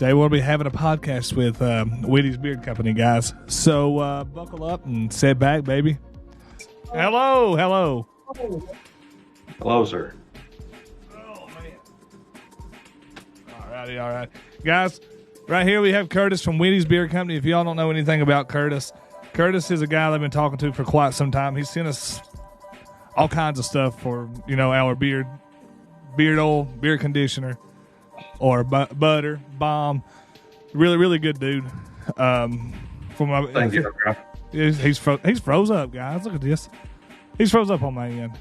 Today we'll be having a podcast with Witty'S Beard Company, guys. So buckle up and sit back, baby. Hello. Hello, sir. Oh, man. All right. Guys, right here we have Curtis from Witty'S Beard Company. If y'all don't know anything about Curtis is a guy that I've been talking to for quite some time. He's sent us all kinds of stuff for, our beard oil, beard conditioner, or butter, balm. Really, really good dude. Thank you. He's froze up, guys. Look at this. He's froze up on my end.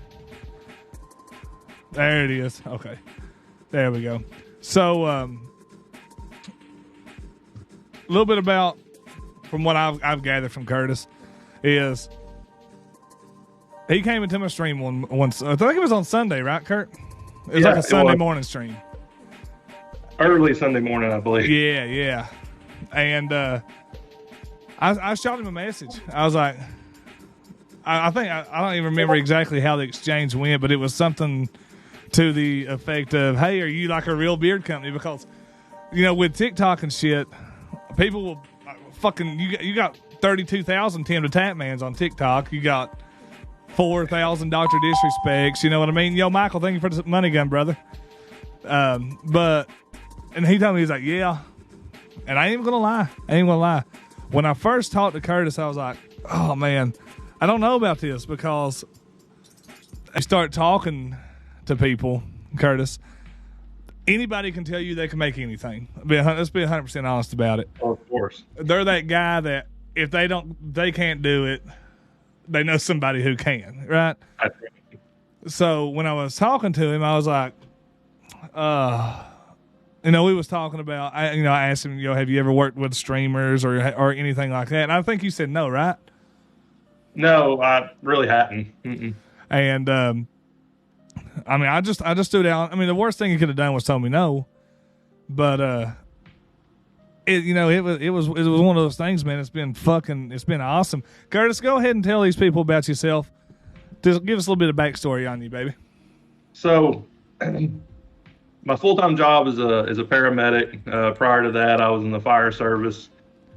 There it is. Okay. There we go. So, a little bit about, from what I've gathered from Curtis, is he came into my stream once. I think it was on Sunday, right, Kurt? It was like a Sunday morning stream. Early Sunday morning, I believe. Yeah. And I shot him a message. I was like, I think I don't even remember exactly how the exchange went, but it was something to the effect of, "Hey, are you like a real beard company?" Because with TikTok and shit, people will fucking you got 32,000 Tim the Tap Mans on TikTok. You got 4,000 Dr. Disrespects. You know what I mean? Yo, Michael, thank you for the money gun, brother. And he told me, he's like, yeah. And I ain't even gonna lie. When I first talked to Curtis, I was like, oh man, I don't know about this, because you start talking to people, Curtis, anybody can tell you they can make anything. Let's be 100% honest about it. Oh, of course. They're that guy that if they can't do it, they know somebody who can, right? So when I was talking to him, I was like, we was talking about, I asked him, have you ever worked with streamers or anything like that? And I think you said no, right? No, I really hadn't. Mm-mm. And, I just stood out. The worst thing he could have done was tell me no, but, it was one of those things, man. It's been awesome. Curtis, go ahead and tell these people about yourself. Just give us a little bit of backstory on you, baby. So, my full-time job is a paramedic. Prior to that, I was in the fire service,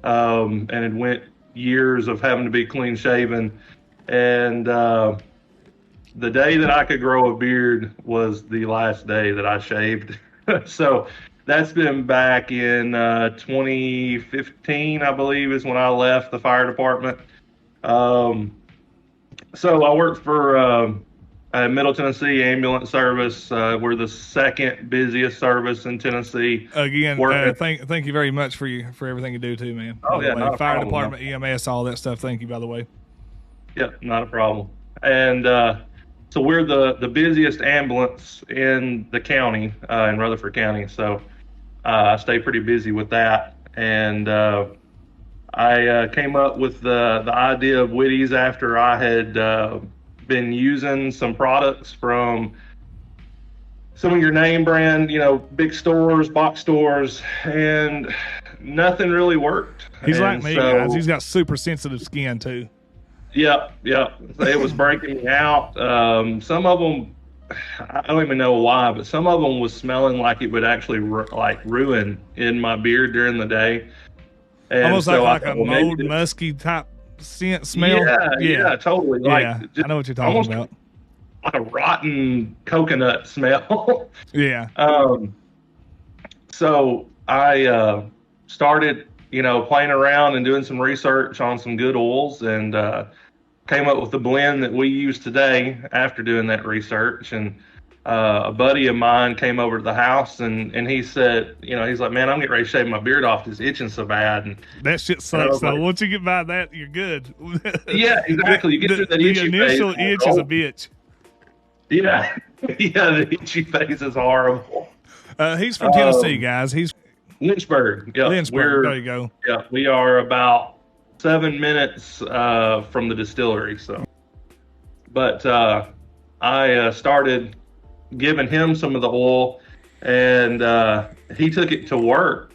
and it went years of having to be clean shaven. And the day that I could grow a beard was the last day that I shaved. So that's been back in 2015, I believe, is when I left the fire department. So I worked for Middle Tennessee Ambulance Service. We're the second busiest service in Tennessee. Again, thank you very much for everything you do too, man. Oh yeah, not a fire problem, department, EMS, all that stuff. Thank you, by the way. Yeah, not a problem. And so we're the busiest ambulance in the county, in Rutherford County. So I stay pretty busy with that. And I came up with the idea of Witty'S after I had been using some products from some of your name brand, big stores, box stores, and nothing really worked. He's like me, guys. He's got super sensitive skin too. Yep. It was breaking me out. Some of them, I don't even know why, but some of them was smelling like it would actually ruin in my beard during the day. And almost so like a mold, musky type scent smell. Yeah, totally. Yeah, I know what you're talking about. Like a rotten coconut smell. Yeah. So I started, playing around and doing some research on some good oils, and came up with the blend that we use today after doing that research. And a buddy of mine came over to the house, and he said, he's like, man, I'm getting ready to shave my beard off. It's itching so bad. And that shit sucks. So once you get by that, you're good. Yeah, exactly. You get through that itchy phase. The initial itch is a bitch. Yeah. The itchy phase is horrible. He's from Tennessee, guys. He's Lynchburg. Yeah. Lynchburg. There you go. Yeah. We are about 7 minutes from the distillery. So, but I started giving him some of the oil, and he took it to work.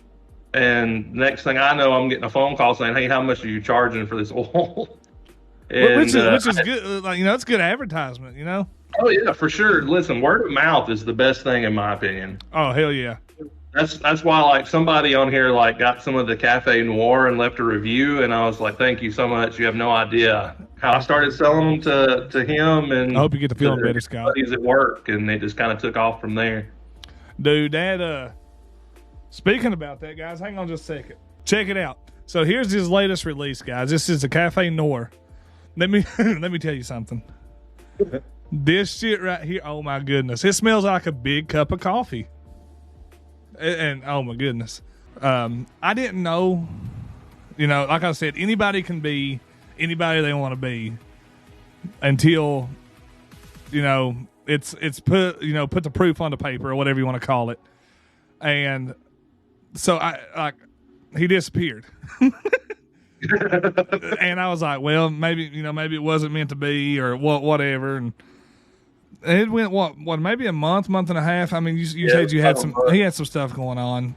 And next thing I know, I'm getting a phone call saying, "Hey, how much are you charging for this oil?" And, which is good. It's good advertisement. Oh yeah, for sure. Listen, word of mouth is the best thing in my opinion. Oh hell yeah. That's why like somebody on here like got some of the Cafe Noir and left a review, and I was like, thank you so much. You have no idea how I started selling them to him and I hope you get to feeling to better, Scott. buddies at work, and it just kind of took off from there. Dude, that speaking about that, guys, hang on just a second. Check it out. So here's his latest release, guys. This is the Cafe Noir. Let me tell you something. This shit right here, oh my goodness, it smells like a big cup of coffee. And oh my goodness, I didn't know. You know, like I said, anybody can be anybody they want to be until it's put put the proof on the paper or whatever you want to call it. And so he disappeared. And I was like, well, maybe it wasn't meant to be or whatever. And it went maybe a month and a half. I mean, you said you had he had some stuff going on.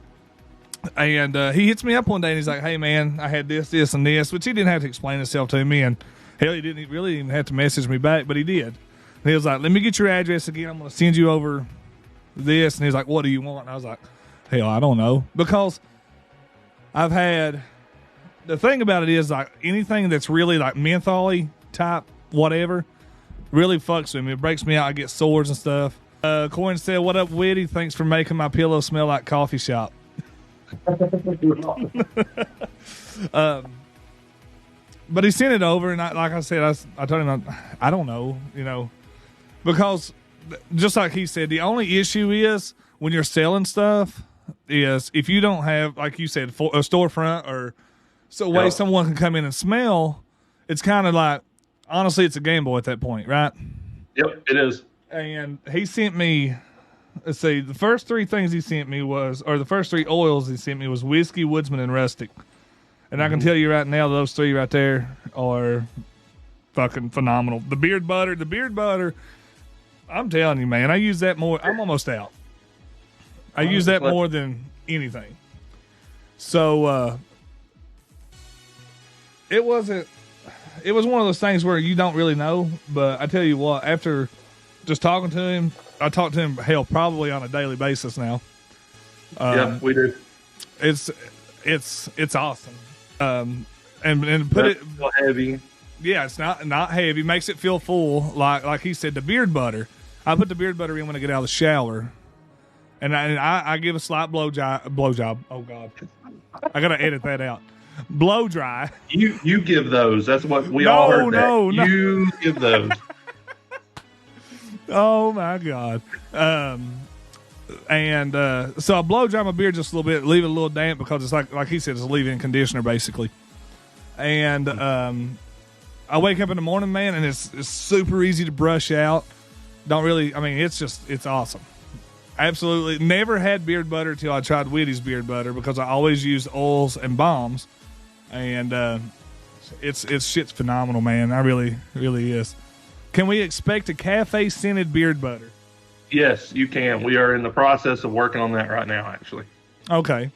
And he hits me up one day and he's like, hey man, I had this and this, which he didn't have to explain himself to me, and hell, he didn't really even have to message me back, but he did. And he was like, let me get your address again. I'm going to send you over this. And he's like, what do you want? And I was like, hell, I don't know. Because I've had, the thing about it is like anything that's really like menthol-y type, whatever, really fucks with me. It breaks me out. I get sores and stuff. Corin said, what up, Witty? Thanks for making my pillow smell like coffee shop. But he sent it over, and like I said, I told him I don't know, because just like he said, the only issue is when you're selling stuff is if you don't have, like you said, a storefront or so way someone can come in and smell. It's kind of like, honestly, it's a gamble at that point, right? Yep, it is. And he sent me, let's see, the first three things he sent me the first three oils he sent me was whiskey, woodsman, and rustic. And I can tell you right now, those three right there are fucking phenomenal. The beard butter, I'm telling you, man, I use that more. I'm almost out. I use that more than anything. So, it was one of those things where you don't really know, but I tell you what, after just talking to him, I talk to him, hell, probably on a daily basis now. Yeah, we do. It's awesome. And put it heavy. Yeah, it's not heavy. Makes it feel full. Like he said, the beard butter. I put the beard butter in when I get out of the shower, and I give a slight blow job. Oh God, I gotta edit that out. Blow dry. You give those. That's what we all heard. No. You give those. Oh my God. So I blow dry my beard just a little bit, leave it a little damp because it's like he said, it's a leave-in conditioner basically. And I wake up in the morning, man, and it's super easy to brush out. It's awesome. Absolutely. Never had beard butter till I tried Witty'S beard butter because I always use oils and balms. And it's shit's phenomenal, man. I really, really is. Can we expect a cafe scented beard butter? Yes, you can. We are in the process of working on that right now, actually. Okay.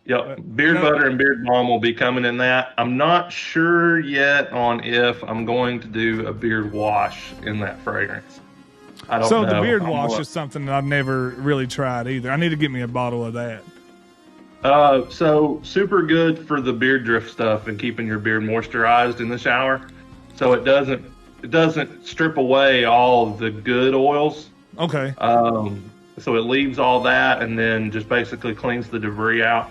Yep. Beard butter and beard balm will be coming in that. I'm not sure yet on if I'm going to do a beard wash in that fragrance. I don't know. So the beard wash is something that I've never really tried either. I need to get me a bottle of that. So super good for the beard drift stuff and keeping your beard moisturized in the shower. So it doesn't strip away all of the good oils. Okay. So it leaves all that and then just basically cleans the debris out.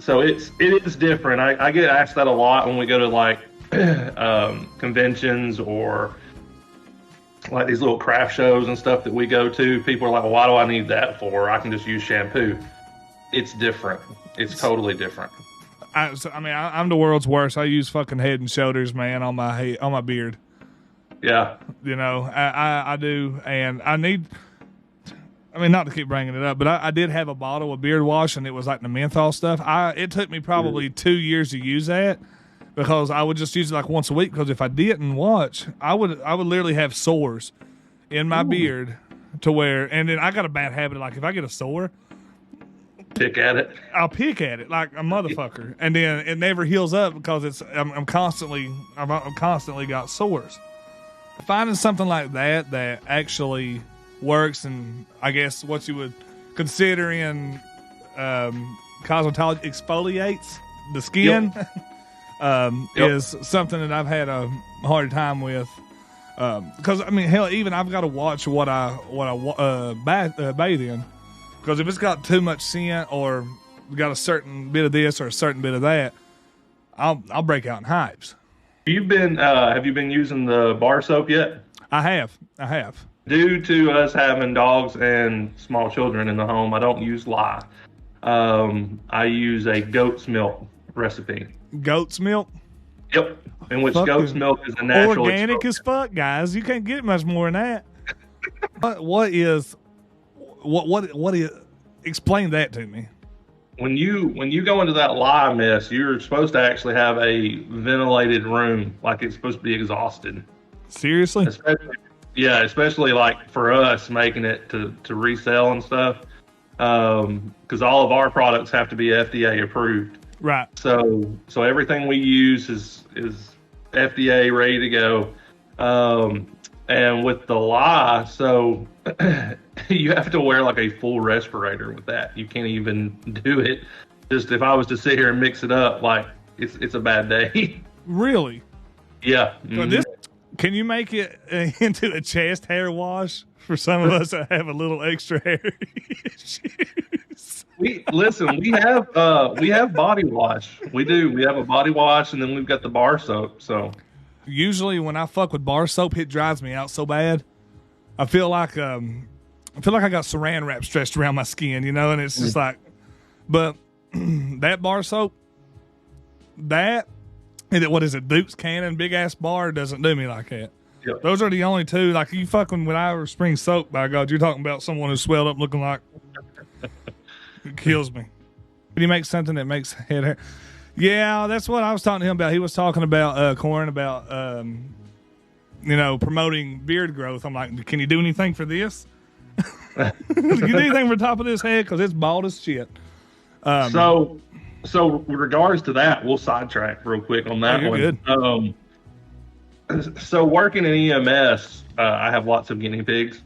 So it is different. I get asked that a lot when we go to like conventions or like these little craft shows and stuff that we go to. People are like, well, why do I need that for? I can just use shampoo. It's different. It's totally different. I'm the world's worst. I use fucking Head and Shoulders, man, on my beard. Yeah. I do. And not to keep bringing it up, but I did have a bottle of beard wash and it was like the menthol stuff. It took me probably 2 years to use that because I would just use it like once a week. Because if I didn't watch, I would literally have sores in my beard to where, and then I got a bad habit. Like if I get a sore, I'll pick at it like a motherfucker. And then it never heals up because I'm constantly got sores. Finding something like that actually works, and I guess what you would consider in cosmetology exfoliates the skin. Is something that I've had a hard time with. Because I mean, hell, even I've got to watch what I bathe in. Because if it's got too much scent or got a certain bit of this or a certain bit of that, I'll break out in hives. Have you been using the bar soap yet? I have. Due to us having dogs and small children in the home, I don't use lye. I use a goat's milk recipe. Goat's milk? Yep. In which goat's milk is a natural organic as fuck, guys. You can't get much more than that. What is explain that to me. When you go into that lye mess, you're supposed to actually have a ventilated room, like it's supposed to be exhausted. Seriously? Especially like for us making it to resell and stuff. Because all of our products have to be FDA approved. Right. So everything we use is FDA ready to go. And with the lye, so you have to wear like a full respirator with that. You can't even do it. Just if I was to sit here and mix it up, like it's a bad day. Really? Yeah. So can you make it into a chest hair wash for some of us that have a little extra hair issues? We have body wash. We do. We have a body wash, and then we've got the bar soap. So usually when I fuck with bar soap, it dries me out so bad. I feel like I got saran wrap stretched around my skin, you know, and it's just like, but that bar soap, what is it, Duke's Cannon big ass bar doesn't do me like that. Yep. Those are the only two. Like you fucking with Irish Spring soap, by God, you're talking about someone who's swelled up looking like it kills me. But he makes something that makes head hair. Yeah, that's what I was talking to him about. He was talking about Corin about promoting beard growth. I'm like, can you do anything for this? Can you do anything for the top of this head? Because it's bald as shit. So with regards to that, we'll sidetrack real quick on that you're one. Good. So working in EMS, I have lots of guinea pigs.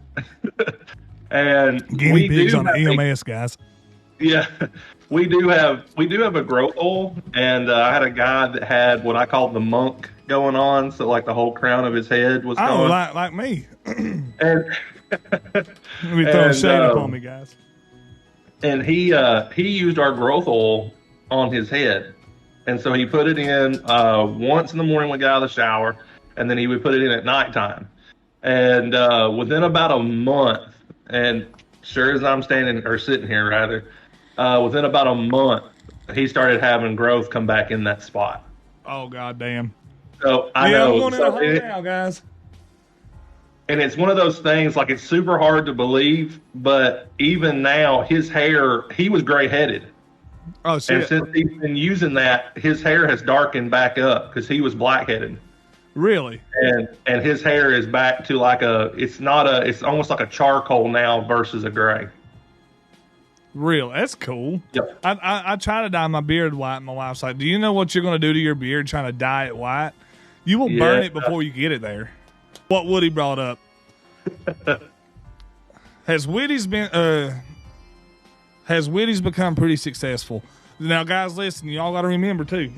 And guinea pigs on the EMS, guys. Yeah, we do have a growth oil, and I had a guy that had what I call the monk going on, so like the whole crown of his head was going. Like me. And let me throw shade up on me, guys. And he used our growth oil on his head, and so he put it in once in the morning when he got out of the shower, and then he would put it in at nighttime. And within about a month, and sure as I'm sitting here rather. Within about a month, he started having growth come back in that spot. Oh, God damn. So I know. I'm going in a hole now, guys. And it's one of those things, like it's super hard to believe, but even now, his hair, he was gray-headed. Oh, shit. And since he's been using that, his hair has darkened back up because he was black-headed. Really? And his hair is back to like it's almost like a charcoal now versus a gray. Real, that's cool. Yep. I try to dye my beard white. My wife's like, "Do you know what you're going to do to your beard trying to dye it white? You will burn it before you get it there." What Woody brought up. Has Witty'S become pretty successful? Now, guys, listen. Y'all got to remember too,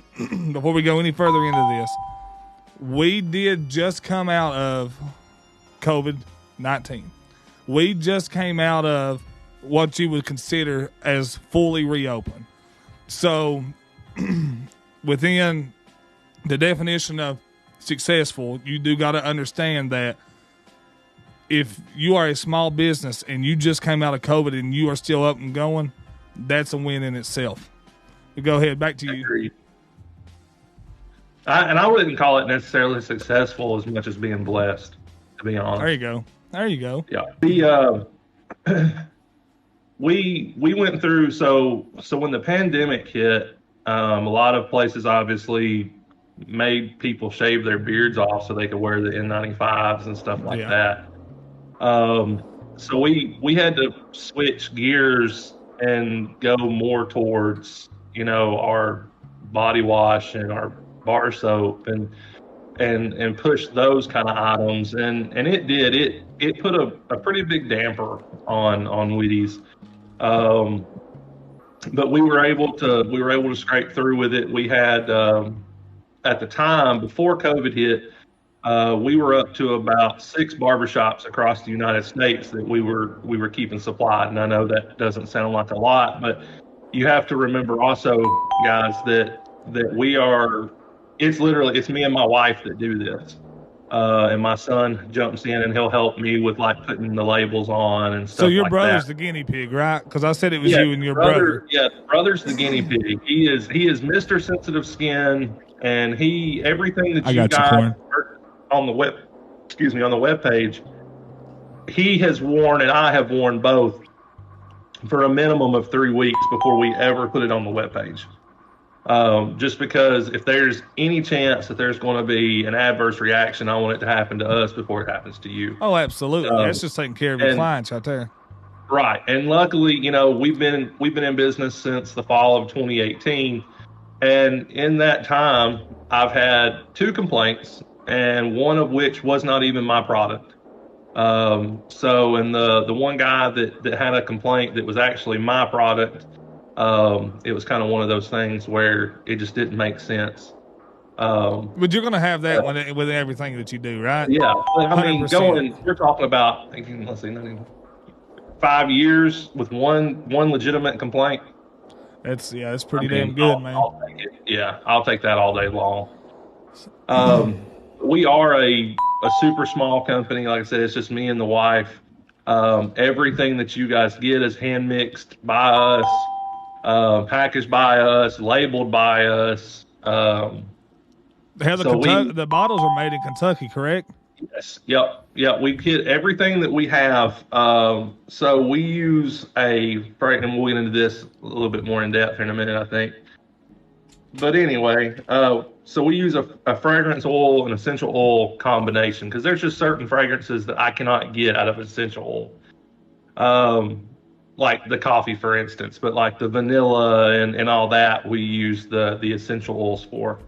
before we go any further into this, we did just come out of COVID-19. We just came out of what you would consider as fully reopened. So within the definition of successful, you do got to understand that if you are a small business and you just came out of COVID and you are still up and going, that's a win in itself. Go ahead, back to you. Agreed. I wouldn't call it necessarily successful as much as being blessed, to be honest. There you go. Yeah. We went through, so when the pandemic hit, a lot of places obviously made people shave their beards off so they could wear the N95s and stuff like that. So we had to switch gears and go more towards, our body wash and our bar soap and push those kind of items. And it put a pretty big damper on Witty'S. but we were able to scrape through with it. We had at the time before COVID hit, we were up to about 6 barbershops across the United States that we were keeping supplied. And I know that doesn't sound like a lot, but you have to remember also, guys, that we are. It's me and my wife that do this. And my son jumps in and he'll help me with like putting the labels on and stuff. So your like brother's that. the guinea pig, right? Because I said it was you and your brother. Yeah, brother's the guinea pig. He is Mr. Sensitive Skin, and everything that you guys on the web page, he has worn and I have worn both for a minimum of 3 weeks before we ever put it on the web page. Just because if there's any chance that there's going to be an adverse reaction, I want it to happen to us before it happens to you. Oh, absolutely. That's just taking care of your clients right there. Right. And luckily, we've been in business since the fall of 2018. And in that time, I've had 2 complaints, and one of which was not even my product. So, and the one guy that had a complaint that was actually my product, it was kind of one of those things where it just didn't make sense. But you're going to have that with everything that you do, right? Yeah. I mean, 100%. You're talking about, let's see, 5 years with one legitimate complaint. That's pretty damn good, man. I'll take it. Yeah, I'll take that all day long. We are a super small company. Like I said, it's just me and the wife. Everything that you guys get is hand mixed by us, packaged by us, labeled by us. The bottles are made in Kentucky, correct? Yes. Yep. We get everything that we have. So we use and we'll get into this a little bit more in depth in a minute, I think. But anyway, so we use a fragrance oil and essential oil combination because there's just certain fragrances that I cannot get out of essential oil. Like the coffee, for instance, but like the vanilla and all that, we use the essential oils for.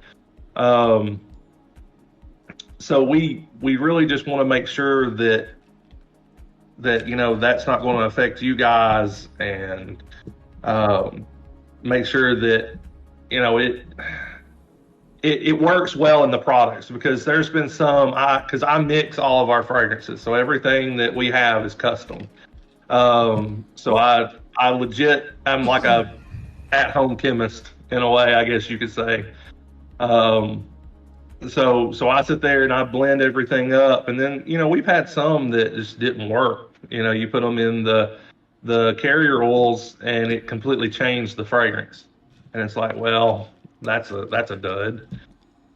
So we really just want to make sure that that's not going to affect you guys, and make sure that it works well in the products, because there's been because I mix all of our fragrances, so everything that we have is custom. So I legit I'm like a at-home chemist in a way, I guess you could say. So I sit there and I blend everything up, and then we've had some that just didn't work. You put them in the carrier oils and it completely changed the fragrance, and it's like, well, that's a dud.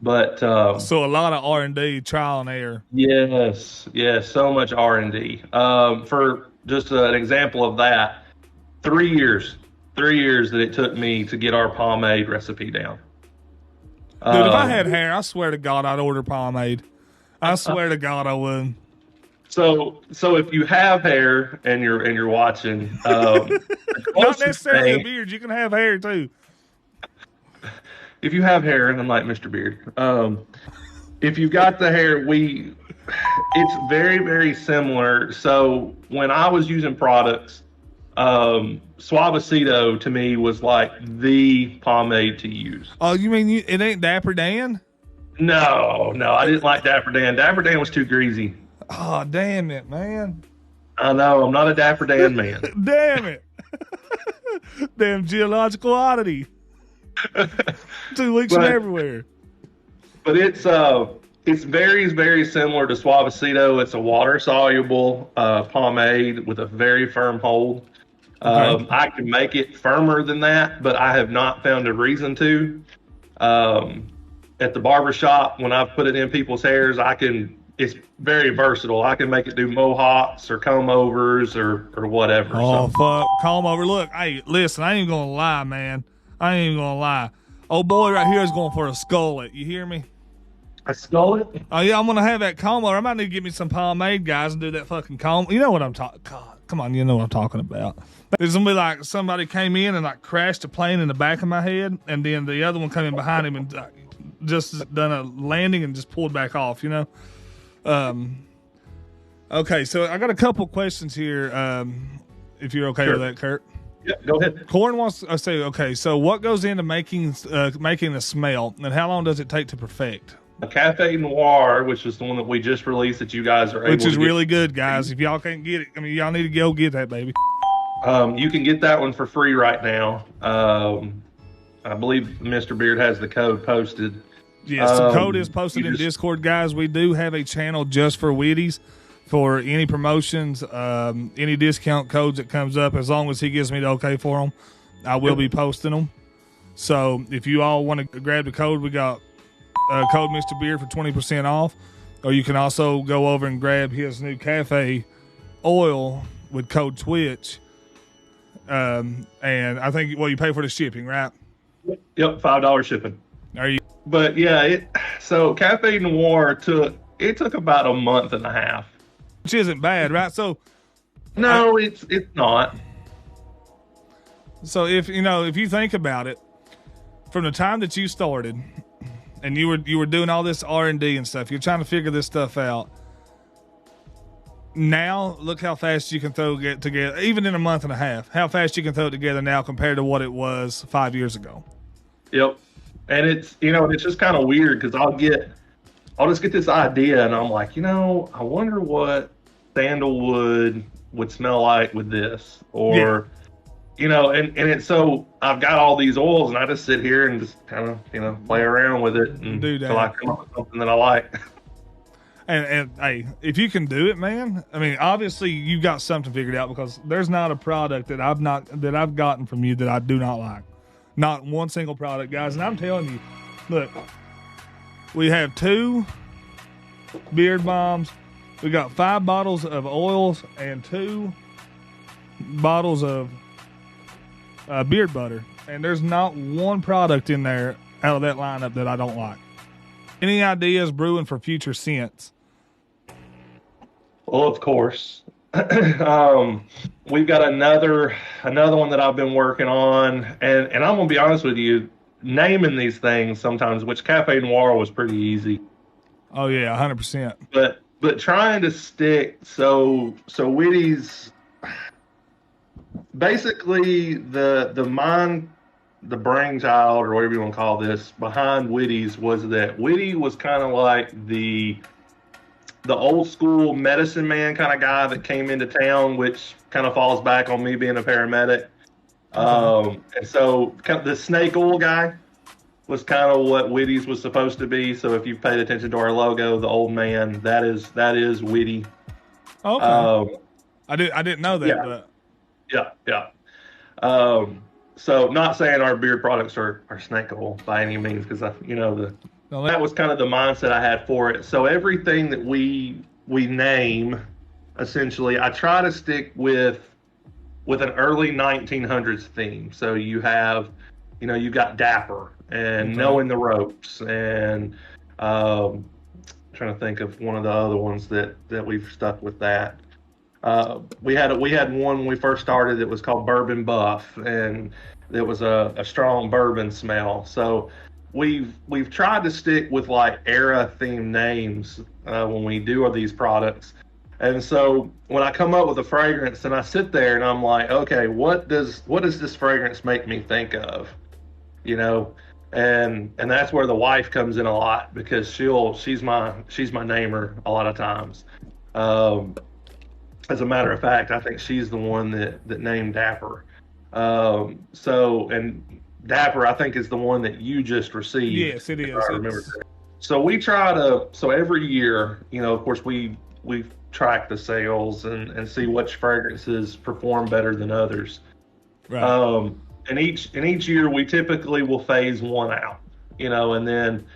But so a lot of R&D, trial and error. Yes, so much R&D. For just an example of that, 3 years that it took me to get our pomade recipe down. Dude, if I had hair, I swear to God, I'd order pomade. I swear to God, I would. So if you have hair and you're watching, not necessarily a beard, you can have hair too. If you have hair, and I'm like Mr.Beard, if you've got the hair, it's very, very similar. So when I was using products, Suavecito to me was like the pomade to use. Oh, you mean it ain't Dapper Dan? No, I didn't like Dapper Dan. Dapper Dan was too greasy. Oh, damn it, man. I know, I'm not a Dapper Dan man. Damn it. Damn geological oddity. 2 weeks from everywhere. But it's very, very similar to Suavecito. It's a water-soluble pomade with a very firm hold. Okay. I can make it firmer than that, but I have not found a reason to. At the barbershop, when I've put it in people's hairs, it's very versatile. I can make it do mohawks or comb overs or whatever. Oh, fuck. Comb over. Look, hey, listen, I ain't even going to lie, man. I ain't even going to lie. Old boy right here is going for a skullet. You hear me? A skullet? Oh, yeah, I'm going to have that comb over. I might need to get me some pomade, guys, and do that fucking comb. You know what I'm talking God, come on, you know what I'm talking about. It's going to be like somebody came in and like crashed a plane in the back of my head, and then the other one came in behind him and just done a landing and just pulled back off, Okay, so I got a couple questions here, if you're okay with that, Kurt. Yeah, go ahead. Corn wants to say, okay, so what goes into making the smell, and how long does it take to perfect? A Cafe Noir, which is the one that we just released that you guys are able to Which is get. really good, guys. If y'all can't get it, I mean, y'all need to go get that, baby. You can get that one for free right now. I believe Mr. Beard has the code posted. Yes, the code is posted in Discord, guys. We do have a channel just for Witty'S for any promotions, any discount codes that comes up. As long as he gives me the okay for them, I will be posting them. So if you all want to grab the code, we got code Mr. Beard for 20% off. Or you can also go over and grab his new cafe oil with code Twitch. And I think, well, you pay for the shipping, right? Yep, $5 shipping. Are you? But yeah, so Cafe Noir took about a month and a half. Which isn't bad, right? So no, it's not. So if you think about it, from the time that you started, and you were doing all this R&D and stuff, you're trying to figure this stuff out. Now look how fast you can throw it together, even in a month and a half. How fast you can throw it together now compared to what it was 5 years ago. Yep, and it's just kind of weird because I'll just get this idea and I'm like, I wonder what sandalwood would smell like with this, or and it's so I've got all these oils and I just sit here and just kind of play around with it until I come up with something that I like. And hey, if you can do it, man, I mean, obviously you got something figured out, because there's not a product that I've gotten from you that I do not like. Not one single product, guys. And I'm telling you, look, we have 2 beard bombs. We got 5 bottles of oils and 2 bottles of beard butter. And there's not one product in there out of that lineup that I don't like. Any ideas brewing for future scents? Well, of course. We've got another one that I've been working on, and I'm gonna be honest with you, naming these things sometimes, which Cafe Noir was pretty easy. Oh yeah, 100%. But trying to stick, so Witty'S, basically the brainchild, or whatever you want to call this, behind Witty'S was that Witty was kind of like the old school medicine man kind of guy that came into town, which kind of falls back on me being a paramedic. And so kind of the snake oil guy was kind of what Witty'S was supposed to be. So if you've paid attention to our logo, the old man, that is Witty. Okay. I didn't know that. Yeah. But Yeah. So not saying our beard products are snake oil by any means, because that was kind of the mindset I had for it. So everything that we name, essentially, I try to stick with an early 1900s theme. So you have, you've got Dapper and Knowing the Ropes, and I'm trying to think of one of the other ones that we've stuck with that. We had one when we first started that was called Bourbon Buff, and it was a strong bourbon smell. So we've tried to stick with like era themed names when we do these products. And so when I come up with a fragrance and I sit there and I'm like, okay, what does this fragrance make me think of? And that's where the wife comes in a lot, because she's my namer a lot of times. As a matter of fact, I think she's the one that named Dapper. And Dapper, I think, is the one that you just received. Yes, it is. I remember. So we try to. So every year, of course, we track the sales and see which fragrances perform better than others. Right. And each year, we typically will phase one out. And then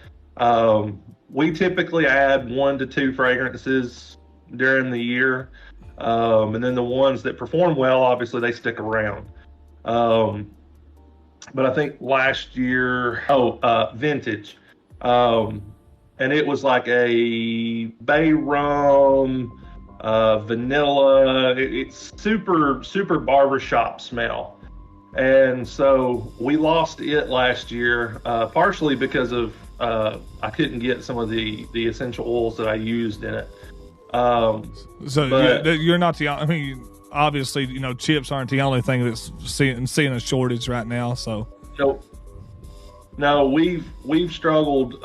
we typically add 1 to 2 fragrances during the year. And then the ones that perform well, obviously, they stick around. But I think last year, Vintage. And it was like a bay rum, vanilla. It's super, super barbershop smell. And so we lost it last year, partially because of I couldn't get some of the essential oils that I used in it. So you're not the. I mean, obviously, chips aren't the only thing that's seeing a shortage right now. So no, we've struggled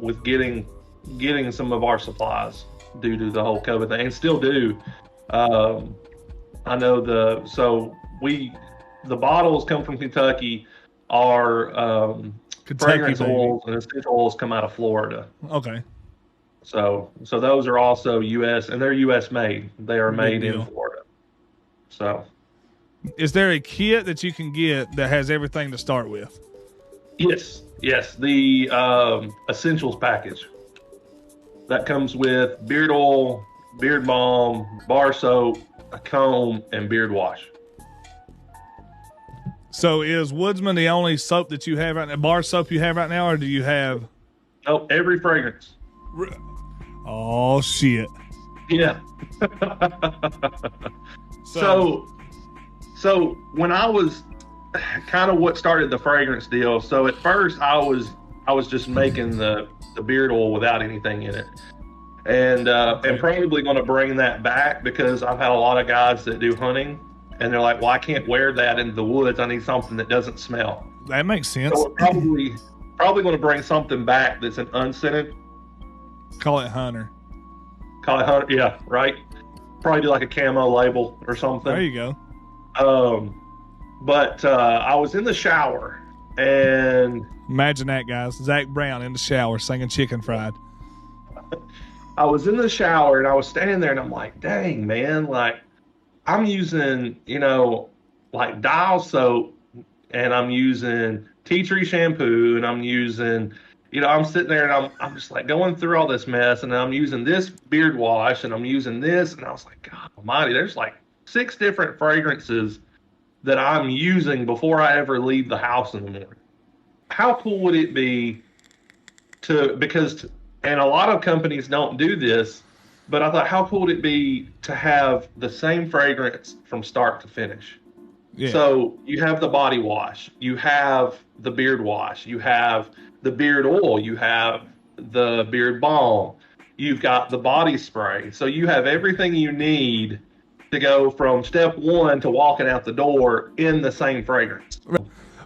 with getting some of our supplies due to the whole COVID thing, and still do. I know the bottles come from Kentucky. Our fragrance oils and essential oils come out of Florida. Okay. So those are also U.S. and they're U.S. made. They are made in Florida. So, is there a kit that you can get that has everything to start with? Yes. The essentials package that comes with beard oil, beard balm, bar soap, a comb, and beard wash. So is Woodsman the only soap that you have right now, bar soap you have right now, or do you have? Oh, every fragrance. Oh, shit. Yeah. So when I was kind of what started the fragrance deal. So at first I was just making the beard oil without anything in it. And probably going to bring that back because I've had a lot of guys that do hunting and they're like, well, I can't wear that into the woods. I need something that doesn't smell. That makes sense. So we're probably going to bring something back that's an unscented. Call it Hunter. Yeah, right. Probably do like a camo label or something. There you go. But I was in the shower and imagine that, guys. Zach Brown in the shower singing Chicken Fried. I was in the shower and I was standing there and I'm like, dang, man, like I'm using, like Dial soap and I'm using tea tree shampoo and I'm using, I'm sitting there and I'm just like going through all this mess and I'm using this beard wash and I'm using this. And I was like, God almighty, there's like 6 different fragrances that I'm using before I ever leave the house in the morning. How cool would it be and a lot of companies don't do this, but I thought, how cool would it be to have the same fragrance from start to finish? Yeah. So you have the body wash, you have the beard wash, you have the beard oil, you have the beard balm, you've got the body spray. So you have everything you need to go from step 1 to walking out the door in the same fragrance.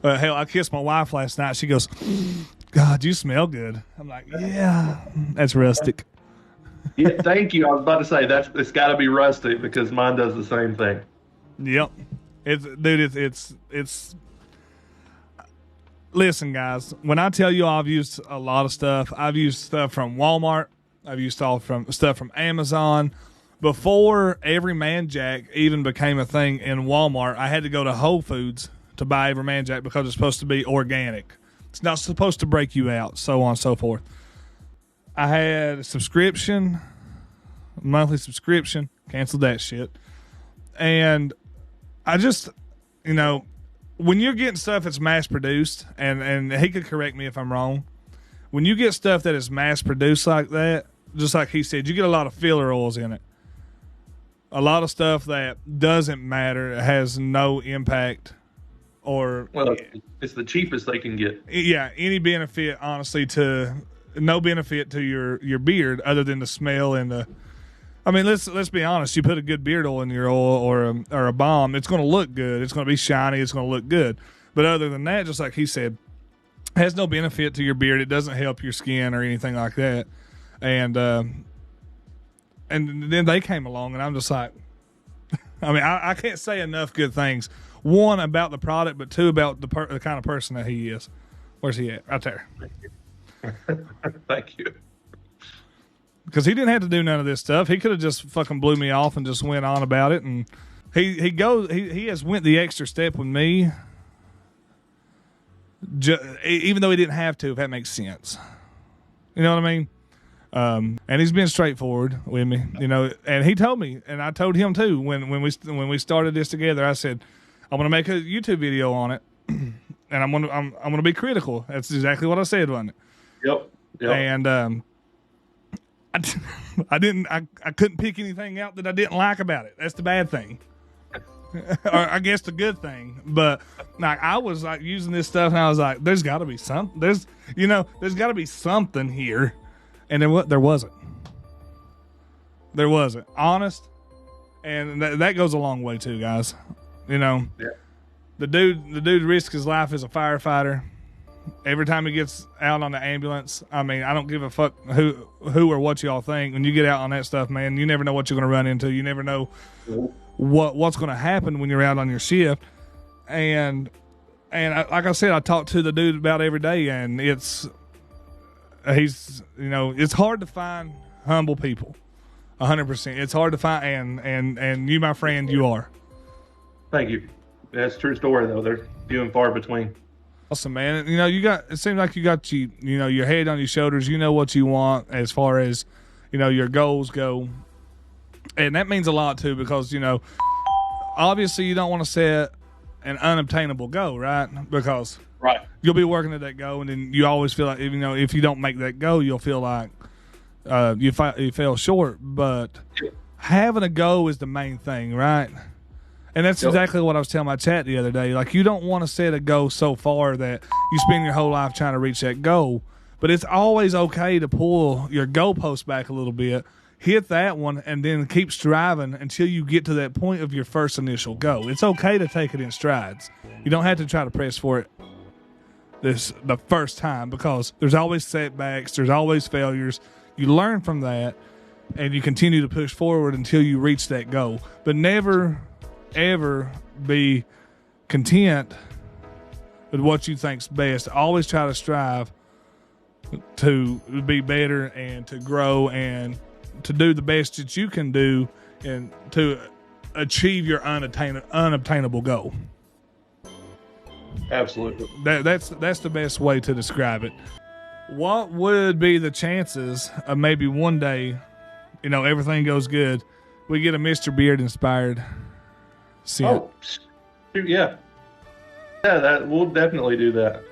Hell, I kissed my wife last night. She goes, God, you smell good. I'm like, yeah, that's rustic. Yeah, thank you. I was about to say it's got to be rustic because mine does the same thing. Yep, it's. Listen, guys, when I tell you I've used a lot of stuff, I've used stuff from Walmart. I've used stuff from Amazon. Before Every Man Jack even became a thing in Walmart, I had to go to Whole Foods to buy Every Man Jack because it's supposed to be organic. It's not supposed to break you out, so on and so forth. I had a monthly subscription, canceled that shit. And I just, when you're getting stuff that's mass produced, and he could correct me if I'm wrong, when you get stuff that is mass produced like that, just like he said, you get a lot of filler oils in it. A lot of stuff that doesn't matter, has no impact. It's the cheapest they can get. Yeah, any benefit, honestly, no benefit to your beard other than the smell and the. I mean, let's be honest. You put a good beard oil in your oil or a balm, it's going to look good. It's going to be shiny. It's going to look good. But other than that, just like he said, it has no benefit to your beard. It doesn't help your skin or anything like that. And then they came along, and I'm just like, I mean, I can't say enough good things. 1, about the product, but 2, about the kind of person that he is. Where's he at? Right there. Thank you. Because he didn't have to do none of this stuff. He could have just fucking blew me off and just went on about it. And he has went the extra step with me, even though he didn't have to, if that makes sense. You know what I mean? And he's been straightforward with me, and he told me, and I told him too, when we started this together, I said, I'm going to make a YouTube video on it, and I'm going to be critical. That's exactly what I said, wasn't it? Yep. And I couldn't pick anything out that I didn't like about it. That's the bad thing. Or I guess the good thing. But like I was like using this stuff and I was like, there's got to be something. There's got to be something here. And there wasn't. There wasn't. Honest, And that goes a long way too, guys. You know, Yeah. the dude risks his life as a firefighter. Every time he gets out on the ambulance, I mean, I don't give a fuck who or what y'all think. When you get out on that stuff, man, you never know what you're going to run into. You never know what's going to happen when you're out on your shift. And like I said, I talk to the dude about every day, and it's hard to find humble people. 100%. It's hard to find, and you, my friend, you are. Thank you. That's a true story, though. They're few and far between. Awesome, man. You know, it seems like you got your head on your shoulders. You know what you want as far as, your goals go. And that means a lot too, because, obviously you don't want to set an unobtainable goal, right? Because right, you'll be working at that goal, and then you always feel like, if you don't make that goal, you'll feel like you fell short. But having a goal is the main thing, right? And that's exactly what I was telling my chat the other day. Like, you don't want to set a goal so far that you spend your whole life trying to reach that goal. But it's always okay to pull your goalpost back a little bit, hit that one, and then keep striving until you get to that point of your first initial goal. It's okay to take it in strides. You don't have to try to press for it the first time, because there's always setbacks, there's always failures. You learn from that, and you continue to push forward until you reach that goal. But never ever be content with what you think's best. Always try to strive to be better and to grow and to do the best that you can do and to achieve your unobtainable goal. Absolutely. That's the best way to describe it. What would be the chances of maybe one day, everything goes good, we get a Mr. Beard inspired scent? Oh, yeah. Yeah, we'll definitely do that.